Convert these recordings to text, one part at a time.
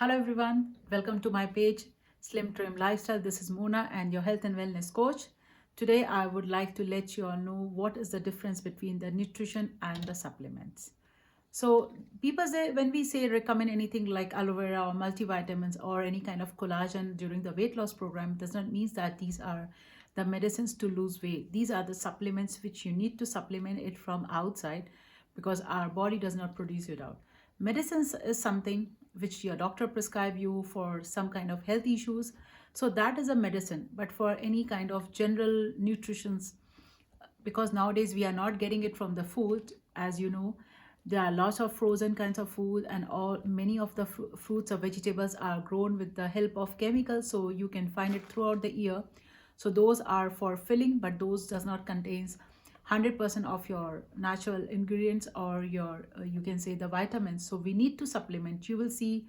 Hello everyone, welcome to my page Slim Trim Lifestyle. This is Mona and your health and wellness coach. Today I would like to let you all know what is the difference between the nutrition and the supplements. So people say, when we say recommend anything like aloe vera or multivitamins or any kind of collagen during the weight loss program, does not mean that these are the medicines to lose weight. These are the supplements which you need to supplement it from outside because our body does not produce it out. Medicines is something which your doctor prescribe you for some kind of health issues. So that is a medicine. But for any kind of general nutritions, because nowadays we are not getting it from the food, as you know, there are lots of frozen kinds of food, and all many of the fruits or vegetables are grown with the help of chemicals, so you can find it throughout the year. So those are for filling, but those does not contains 100% of your natural ingredients or your you can say the vitamins. So we need to supplement. You will see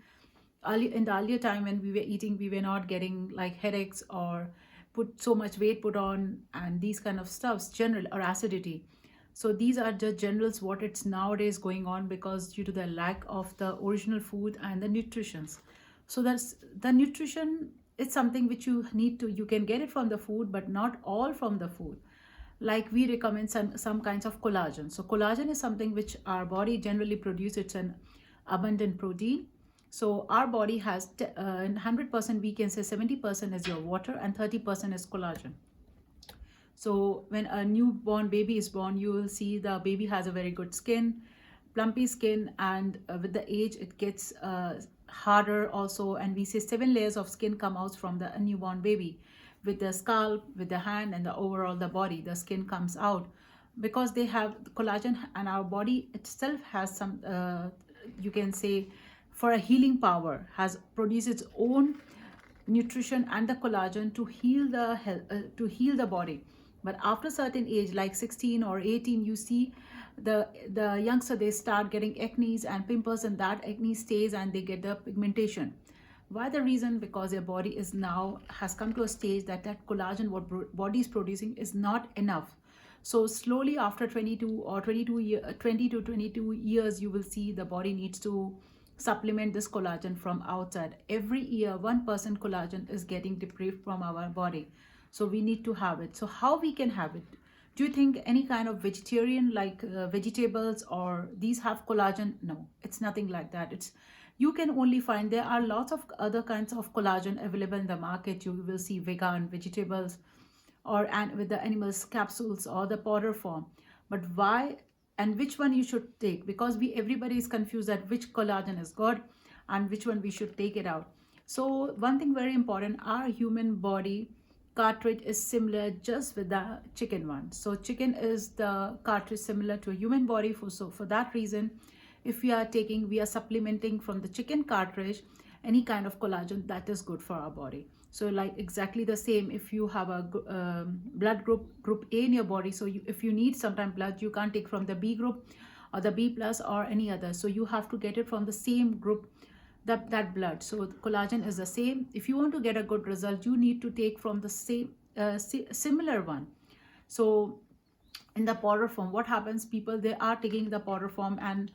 early in the earlier time when we were eating, we were not getting like headaches or put so much weight put on and these kind of stuffs, general or acidity. So these are just generals what it's nowadays going on because due to the lack of the original food and the nutritions. So that's the nutrition. It's something which you need to, you can get it from the food but not all from the food. Like we recommend some kinds of collagen. So collagen is something which our body generally produces. It's an abundant protein. So our body has 100%, we can say 70% is your water and 30% is collagen. So when a newborn baby is born, you will see the baby has a very good skin, plumpy skin, and with the age it gets harder also. And we say 7 layers of skin come out from the newborn baby, with the scalp, with the hand, and the overall the body. The skin comes out because they have collagen, and our body itself has some you can say for a healing power, has produced its own nutrition and the collagen to heal the health, to heal the body. But after certain age like 16 or 18, you see the youngster, they start getting acne and pimples, and that acne stays and they get the pigmentation. Why? The reason, because their body is now has come to a stage that that collagen what body is producing is not enough. So slowly after 20 to 22 years, you will see the body needs to supplement this collagen from outside. Every year 1% collagen is getting deprived from our body, so we need to have it. So how we can have it? Do you think any kind of vegetarian like vegetables or these have collagen? No, it's nothing like that. It's, you can only find, there are lots of other kinds of collagen available in the market. You will see vegan vegetables or and with the animals capsules or the powder form. But why and which one you should take? Because we, everybody is confused that which collagen is good and which one we should take it out. So one thing very important, our human body cartridge is similar just with the chicken one. So chicken is the cartridge similar to a human body. So for that reason, if we are taking, we are supplementing from the chicken cartridge any kind of collagen, that is good for our body. So like exactly the same, if you have a blood group A in your body, so if you need sometime blood, you can't take from the B group or the B plus or any other, so you have to get it from the same group, that blood. So collagen is the same. If you want to get a good result, you need to take from the same similar one. So in the powder form, what happens, people, they are taking the powder form, and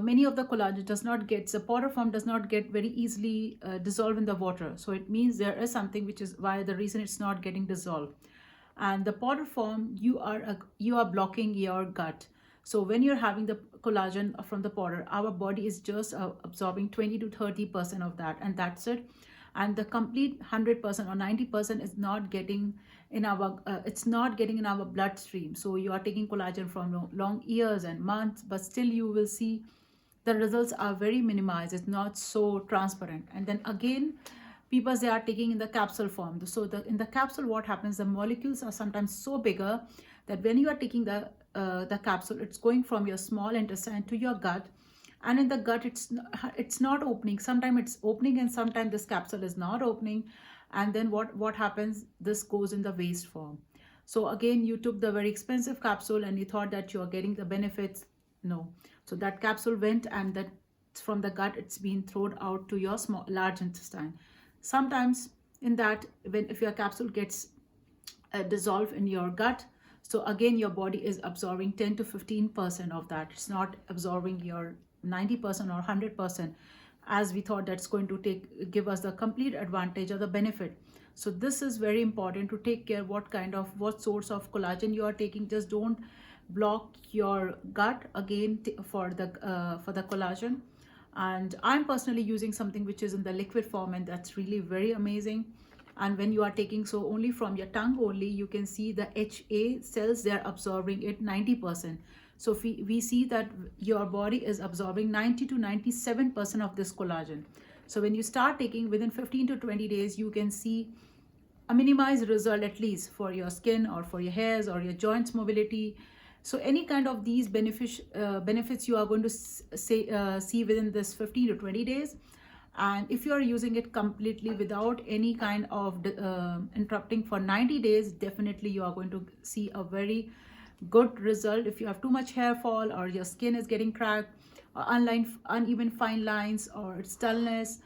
many of the collagen does not get, the powder form does not get very easily dissolved in the water. So it means there is something which is why the reason it's not getting dissolved. And the powder form, you are blocking your gut. So when you're having the collagen from the powder, our body is just absorbing 20 to 30% of that, and that's it. And the complete 100% or 90% is not getting in our it's not getting in our bloodstream. So you are taking collagen from long years and months, but still you will see the results are very minimized. It's not so transparent. And then again, people, they are taking in the capsule form. So in the capsule, what happens, the molecules are sometimes so bigger that when you are taking the capsule, it's going from your small intestine to your gut, and in the gut it's not opening. Sometimes it's opening and sometimes this capsule is not opening. And then what happens, this goes in the waste form. So again, you took the very expensive capsule and you thought that you are getting the benefits. No. So that capsule went, and that from the gut it's been thrown out to your large intestine. Sometimes in that, when if your capsule gets dissolved in your gut, so again your body is absorbing 10 to 15% of that. It's not absorbing your 90% or 100%. as we thought that's going to give us the complete advantage or the benefit. So this is very important to take care what source of collagen you are taking. Just don't block your gut again for the collagen. And I'm personally using something which is in the liquid form, and that's really very amazing. And when you are taking, so only from your tongue only, you can see the HA cells, they're absorbing it 90%. So if we see that your body is absorbing 90 to 97% of this collagen. So when you start taking, within 15 to 20 days, you can see a minimized result, at least for your skin or for your hairs or your joints mobility. So any kind of these benefits you are going to see within this 15 to 20 days. And if you are using it completely without any kind of interrupting for 90 days, definitely you are going to see a very good result. If you have too much hair fall, or your skin is getting cracked, or uneven fine lines, or dullness,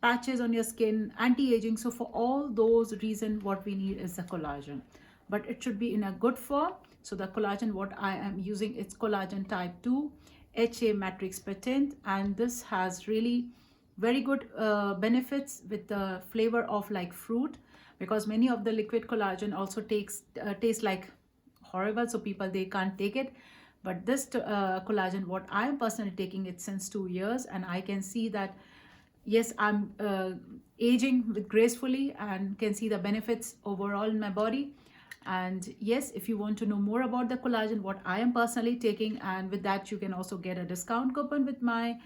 patches on your skin, anti-aging, so for all those reasons, what we need is the collagen. But it should be in a good form. So the collagen what I am using, it's collagen type 2 HA matrix patent, and this has really very good benefits with the flavor of like fruit, because many of the liquid collagen also tastes like horrible, so people, they can't take it. But this collagen what I am personally taking it since 2 years, and I can see that yes, I'm aging with gracefully, and can see the benefits overall in my body. And yes, if you want to know more about the collagen what I am personally taking, and with that you can also get a discount coupon with my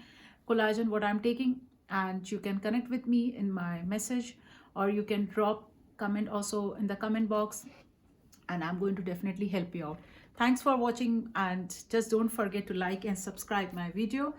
collagen what I'm taking, and you can connect with me in my message, or you can drop comment also in the comment box, and I'm going to definitely help you out. Thanks for watching, and just don't forget to like and subscribe my video.